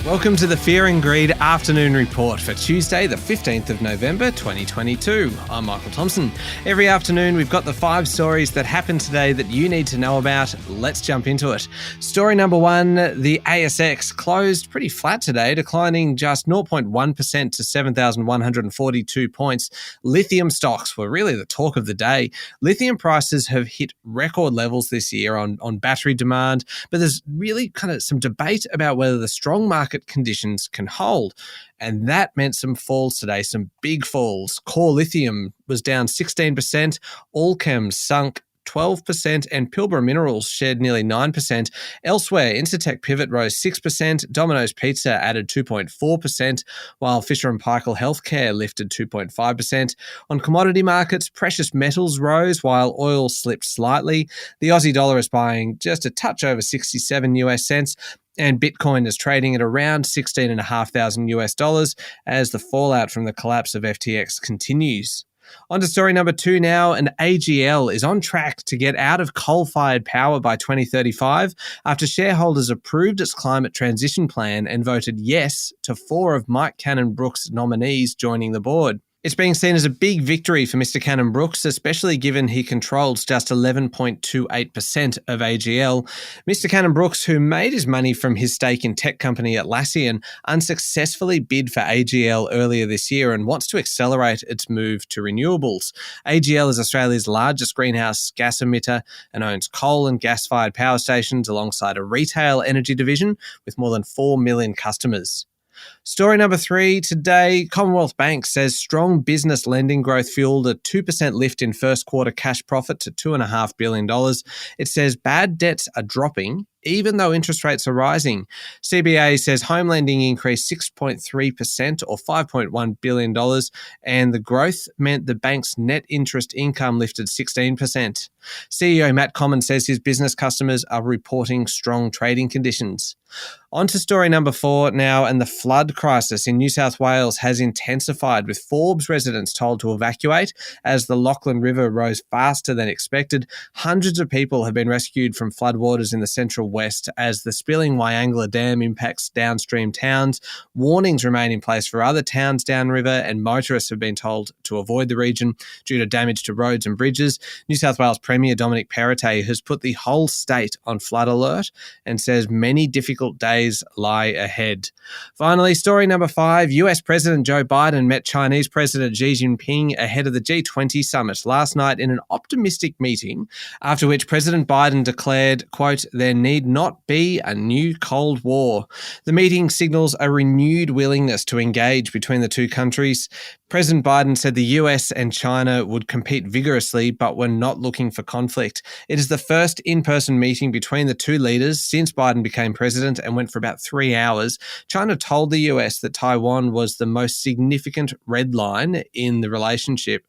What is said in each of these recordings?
Welcome to the Fear and Greed Afternoon Report for Tuesday, the 15th of November, 2022. I'm Michael Thompson. Every afternoon, we've got the 5 stories that happened today that you need to know about. Let's jump into it. Story number 1, the ASX closed pretty flat today, declining just 0.1% to 7,142 points. Lithium stocks were really the talk of the day. Lithium prices have hit record levels this year on battery demand, but there's really kind of some debate about whether the strong market conditions can hold. And that meant some falls today, some big falls. Core Lithium was down 16%, Allchem sunk 12%, and Pilbara Minerals shed nearly 9%. Elsewhere, Incitec Pivot rose 6%, Domino's Pizza added 2.4%, while Fisher & Paykel Healthcare lifted 2.5%. On commodity markets, precious metals rose while oil slipped slightly. The Aussie dollar is buying just a touch over 67 US cents. And Bitcoin is trading at around $16,500 US as the fallout from the collapse of FTX continues. On to story number 2 now, and AGL is on track to get out of coal-fired power by 2035 after shareholders approved its climate transition plan and voted yes to 4 of Mike Cannon-Brookes' nominees joining the board. It's being seen as a big victory for Mr. Cannon-Brookes, especially given he controls just 11.28% of AGL. Mr. Cannon-Brookes, who made his money from his stake in tech company Atlassian, unsuccessfully bid for AGL earlier this year and wants to accelerate its move to renewables. AGL is Australia's largest greenhouse gas emitter and owns coal and gas-fired power stations alongside a retail energy division with more than 4 million customers. Story number 3 today, Commonwealth Bank says strong business lending growth fueled a 2% lift in first quarter cash profit to $2.5 billion. It says bad debts are dropping even though interest rates are rising. CBA says home lending increased 6.3% or $5.1 billion, and the growth meant the bank's net interest income lifted 16%. CEO Matt Comyn says his business customers are reporting strong trading conditions. On to story number 4 now, and the flood crisis in New South Wales has intensified, with Forbes residents told to evacuate as the Lachlan River rose faster than expected. Hundreds of people have been rescued from floodwaters in the central west as the spilling Wyangla Dam impacts downstream towns. Warnings remain in place for other towns downriver, and motorists have been told to avoid the region due to damage to roads and bridges. New South Wales Premier Dominic Perrottet has put the whole state on flood alert and says many difficult days lie ahead. Finally, story number 5, US President Joe Biden met Chinese President Xi Jinping ahead of the G20 summit last night in an optimistic meeting, after which President Biden declared, quote, "There need not be a new Cold War." The meeting signals a renewed willingness to engage between the two countries. President Biden said the US and China would compete vigorously, but were not looking for conflict. It is the first in-person meeting between the two leaders since Biden became president and went for about 3 hours. China told the US that Taiwan was the most significant red line in the relationship.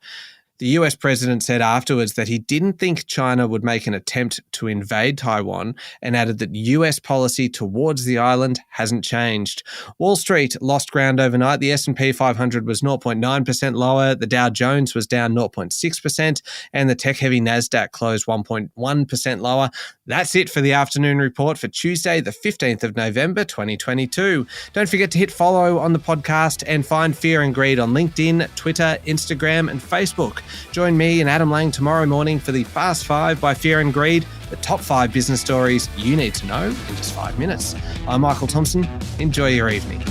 The US president said afterwards that he didn't think China would make an attempt to invade Taiwan, and added that US policy towards the island hasn't changed. Wall Street lost ground overnight. The S&P 500 was 0.9% lower, the Dow Jones was down 0.6%, and the tech-heavy Nasdaq closed 1.1% lower. That's it for the afternoon report for Tuesday, the 15th of November, 2022. Don't forget to hit follow on the podcast and find Fear and Greed on LinkedIn, Twitter, Instagram, and Facebook. Join me and Adam Lang tomorrow morning for the Fast 5 by Fear and Greed, the top 5 business stories you need to know in just 5 minutes. I'm Michael Thompson. Enjoy your evening.